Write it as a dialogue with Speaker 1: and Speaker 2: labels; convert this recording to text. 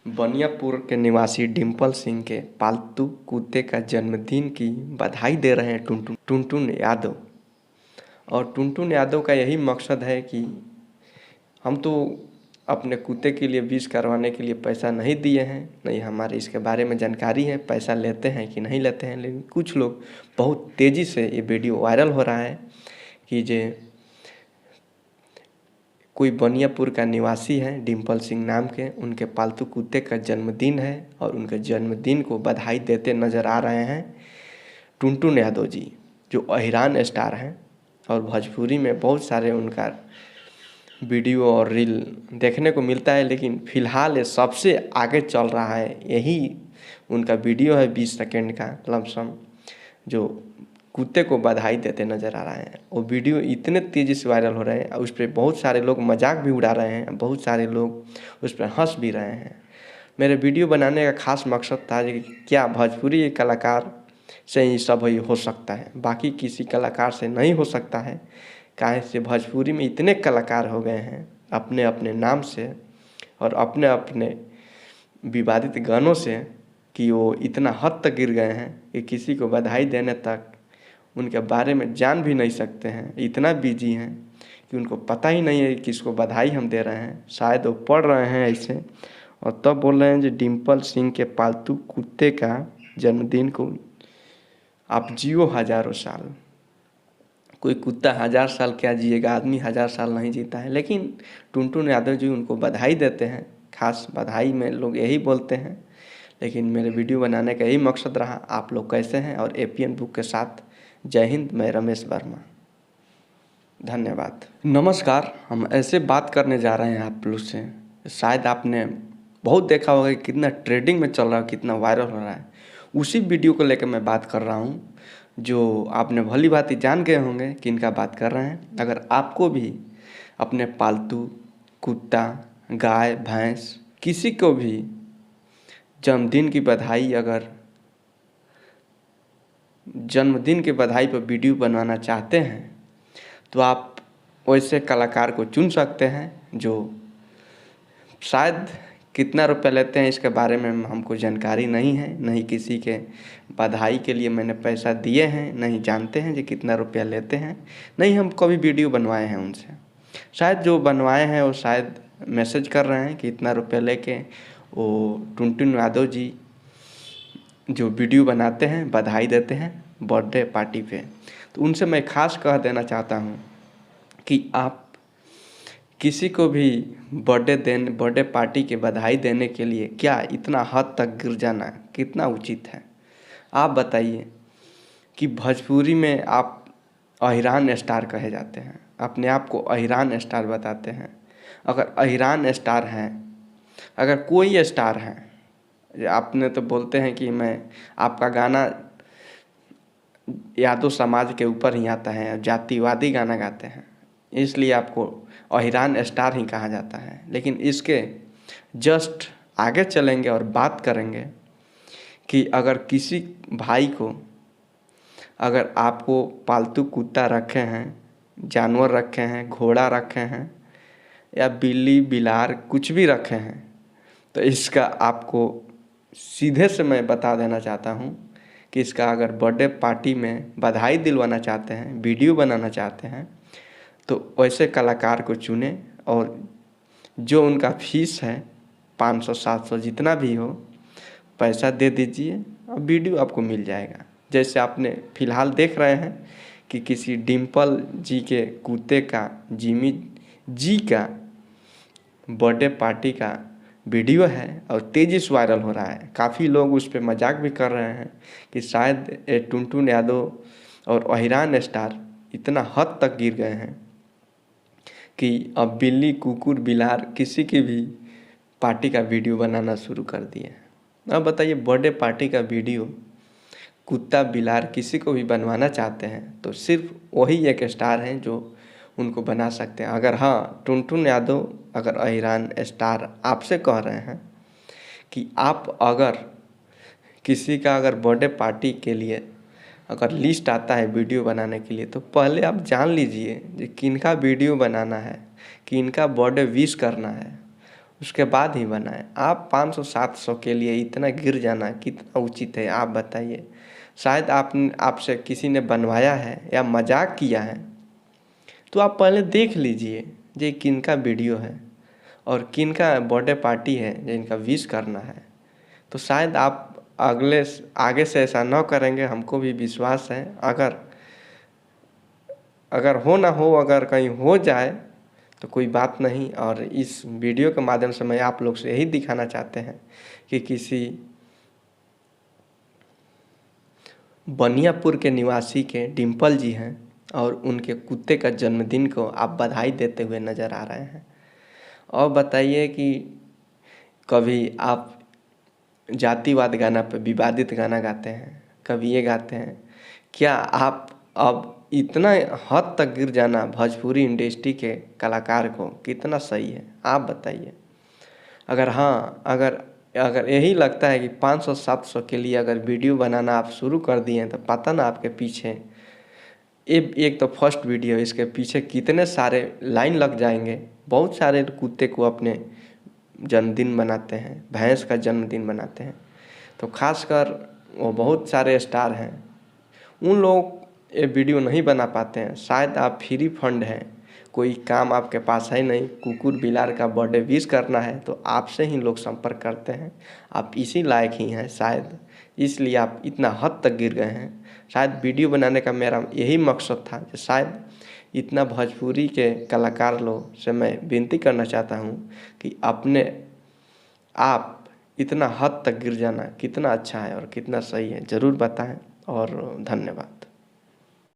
Speaker 1: बनियापुर के निवासी डिंपल सिंह के पालतू कुत्ते का जन्मदिन की बधाई दे रहे हैं टुनटुन यादव। और टुनटुन यादव का यही मकसद है कि हम तो अपने कुत्ते के लिए विश करवाने के लिए पैसा नहीं दिए हैं, नहीं हमारे इसके बारे में जानकारी है पैसा लेते हैं कि नहीं लेते हैं। लेकिन कुछ लोग बहुत तेज़ी से ये वीडियो वायरल हो रहा है कि जे कोई बनियापुर का निवासी है डिंपल सिंह नाम के, उनके पालतू कुत्ते का जन्मदिन है और उनके जन्मदिन को बधाई देते नज़र आ रहे हैं टुनटुन यादव जी, जो अहिरान स्टार हैं। और भोजपुरी में बहुत सारे उनका वीडियो और रील देखने को मिलता है, लेकिन फ़िलहाल ये सबसे आगे चल रहा है। यही उनका वीडियो है 20 सेकेंड का लमसम, जो कुत्ते को बधाई देते नज़र आ रहा है। वो वीडियो इतने तेज़ी से वायरल हो रहे हैं और उस पर बहुत सारे लोग मजाक भी उड़ा रहे हैं, बहुत सारे लोग उस पर हंस भी रहे हैं। मेरे वीडियो बनाने का खास मकसद था कि क्या भोजपुरी कलाकार से ही सब ही हो सकता है, बाकी किसी कलाकार से नहीं हो सकता है। काहे से भोजपुरी में इतने कलाकार हो गए हैं अपने अपने नाम से और अपने अपने विवादित गानों से, कि वो इतना हद तक गिर गए हैं कि किसी को बधाई देने तक उनके बारे में जान भी नहीं सकते हैं। इतना बिजी हैं कि उनको पता ही नहीं है कि किसको बधाई हम दे रहे हैं। शायद वो पढ़ रहे हैं ऐसे और तब बोल रहे हैं कि डिंपल सिंह के पालतू कुत्ते का जन्मदिन को आप जियो हज़ारों साल। कोई कुत्ता 1000 साल क्या जिएगा, आदमी 1000 साल नहीं जीता है। लेकिन टुनटुन यादव जी उनको बधाई देते हैं, खास बधाई में लोग यही बोलते हैं। लेकिन मेरे वीडियो बनाने का यही मकसद रहा। आप लोग कैसे हैं? और एपीएन बुक के साथ जय हिंद, मैं रमेश वर्मा, धन्यवाद। नमस्कार, हम ऐसे बात करने जा रहे हैं आप लोग से, शायद आपने बहुत देखा होगा कि कितना ट्रेंडिंग में चल रहा है, कितना वायरल हो रहा है। उसी वीडियो को लेकर मैं बात कर रहा हूँ, जो आपने भली भांति जान गए होंगे कि इनका बात कर रहे हैं। अगर आपको भी अपने पालतू कुत्ता, गाय, भैंस, किसी को भी जन्मदिन की बधाई पर वीडियो बनवाना चाहते हैं तो आप वैसे कलाकार को चुन सकते हैं, जो शायद कितना रुपया लेते हैं इसके बारे में हमको जानकारी नहीं है, नहीं किसी के बधाई के लिए मैंने पैसा दिए हैं, नहीं जानते हैं कि कितना रुपया लेते हैं, नहीं हम कभी वीडियो बनवाए हैं उनसे। शायद जो बनवाए हैं वो शायद मैसेज कर रहे हैं कि इतना रुपया लेके वो टुनटुन यादव जी जो वीडियो बनाते हैं, बधाई देते हैं बर्थडे पार्टी पे। तो उनसे मैं खास कह देना चाहता हूँ कि आप किसी को भी बर्थडे पार्टी के बधाई देने के लिए क्या इतना हद तक गिर जाना कितना उचित है? आप बताइए कि भोजपुरी में आप अहिरान स्टार कहे जाते हैं, अपने आप को अहिरान स्टार बताते हैं। अगर अहिरान स्टार हैं, अगर कोई स्टार हैं, आपने तो बोलते हैं कि मैं आपका गाना यादव समाज के ऊपर ही आता है, जातिवादी गाना गाते हैं, इसलिए आपको अहिरान स्टार ही कहा जाता है। लेकिन इसके जस्ट आगे चलेंगे और बात करेंगे कि अगर किसी भाई को, अगर आपको पालतू कुत्ता रखे हैं, जानवर रखे हैं, घोड़ा रखे हैं या बिल्ली बिलार कुछ भी रखे हैं, तो इसका आपको सीधे से मैं बता देना चाहता हूँ कि इसका अगर बर्थडे पार्टी में बधाई दिलवाना चाहते हैं, वीडियो बनाना चाहते हैं, तो वैसे कलाकार को चुने और जो उनका फीस है 500-700 जितना भी हो, पैसा दे दीजिए और वीडियो आपको मिल जाएगा। जैसे आपने फ़िलहाल देख रहे हैं कि किसी डिंपल जी के कुत्ते का, जिमी जी का बर्थडे पार्टी का वीडियो है और तेज़ी से वायरल हो रहा है। काफ़ी लोग उस पर मजाक भी कर रहे हैं कि शायद टुनटुन यादव और अहिरान स्टार इतना हद तक गिर गए हैं कि अब बिल्ली, कुकुर, बिलार किसी की भी पार्टी का वीडियो बनाना शुरू कर दिए। अब बताइए, बर्थडे पार्टी का वीडियो कुत्ता, बिलार किसी को भी बनवाना चाहते हैं तो सिर्फ वही एक स्टार हैं जो उनको बना सकते हैं। अगर हाँ, टुनटुन यादव अगर अहिरान स्टार आपसे कह रहे हैं कि आप अगर किसी का अगर बर्थडे पार्टी के लिए अगर लिस्ट आता है वीडियो बनाने के लिए, तो पहले आप जान लीजिए कि किनका वीडियो बनाना है, कि इनका बर्थडे विश करना है। उसके बाद ही बनाएं। आप 500-700 के लिए इतना गिर जाना कितना उचित है, आप बताइए। शायद आपसे किसी ने बनवाया है या मजाक किया है, तो आप पहले देख लीजिए ये किनका वीडियो है और किनका बर्थडे पार्टी है जिनका विश करना है। तो शायद आप आगे से ऐसा न करेंगे, हमको भी विश्वास है। अगर हो ना हो, अगर कहीं हो जाए तो कोई बात नहीं। और इस वीडियो के माध्यम से मैं आप लोग से यही दिखाना चाहते हैं कि किसी बनियापुर के निवासी के डिम्पल जी हैं और उनके कुत्ते का जन्मदिन को आप बधाई देते हुए नज़र आ रहे हैं। और बताइए कि कभी आप जातिवाद गाना पे विवादित गाना गाते हैं, कभी ये गाते हैं। क्या आप अब इतना हद तक गिर जाना भोजपुरी इंडस्ट्री के कलाकार को कितना सही है, आप बताइए। अगर यही लगता है कि 500-700 के लिए अगर वीडियो बनाना आप शुरू कर दिए तो पता ना आपके पीछे एक तो फर्स्ट वीडियो, इसके पीछे कितने सारे लाइन लग जाएंगे। बहुत सारे कुत्ते को अपने जन्मदिन मनाते हैं, भैंस का जन्मदिन मनाते हैं। तो खासकर वो बहुत सारे स्टार हैं, उन लोग ये वीडियो नहीं बना पाते हैं। शायद आप फ्री फंड हैं, कोई काम आपके पास है नहीं, कुकुर बिलार का बर्थडे विश करना है तो आपसे ही लोग संपर्क करते हैं। आप इसी लायक ही हैं शायद, इसलिए आप इतना हद तक गिर गए हैं। शायद वीडियो बनाने का मेरा यही मकसद था कि शायद इतना भोजपुरी के कलाकार लोग से मैं विनती करना चाहता हूँ कि आप इतना हद तक गिर जाना कितना अच्छा है और कितना सही है, ज़रूर बताएं। और धन्यवाद।